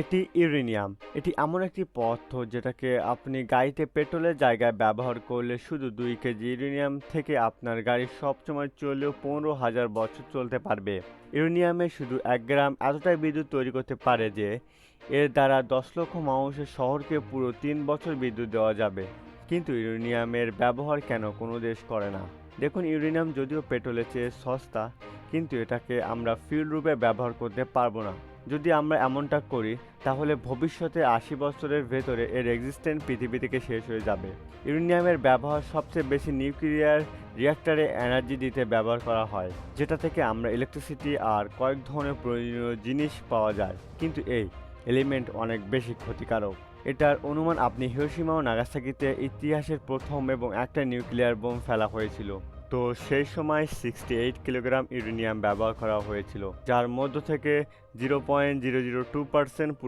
এটি ইউরেনিয়াম। এটি এমন একটি পদার্থ যেটাকে আপনি গাড়িতে পেট্রোলের জায়গায় ব্যবহার করলে শুধু 2 কেজি ইউরেনিয়াম থেকে আপনার গাড়ি সবসময় চললেও 15,000 বছর চলতে পারবে। ইউরেনিয়ামে শুধু 1 গ্রাম এতটাই বিদ্যুৎ তৈরি করতে পারে যে এর দ্বারা 10 লক্ষ মানুষের শহরকে পুরো 3 বছর বিদ্যুৎ দেওয়া যাবে। কিন্তু ইউরেনিয়ামের ব্যবহার কেন কোনো দেশ করে না? দেখুন, ইউরেনিয়াম যদিও পেট্রোলের চেয়ে সস্তা, কিন্তু এটাকে আমরা ফিউল রূপে ব্যবহার করতে পারবো না। যদি আমরা এমনটা করি, তাহলে ভবিষ্যতে 80 বছরের ভেতরে এর এক্সিস্টেন্স পৃথিবী থেকে শেষ হয়ে যাবে। ইউরেনিয়ামের ব্যবহার সবচেয়ে বেশি নিউক্লিয়ার রিঅ্যাক্টরে এনার্জি দিতে ব্যবহার করা হয়, যেটা থেকে আমরা ইলেকট্রিসিটি আর কয়েক ধরনের প্রয়োজনীয় জিনিস পাওয়া যায়। কিন্তু এই এলিমেন্ট অনেক বেশি ক্ষতিকারক। এটার অনুমান আপনি হিরোশিমা ও নাগাসাকিতে ইতিহাসের প্রথম এবং একটা নিউক্লিয়ার বোম ফেলা হয়েছিল। তো সেই সময় 68 কিলোগ্রাম ইউরেনিয়াম ব্যবহার করা হয়েছিল, যার মধ্য থেকে 0.002%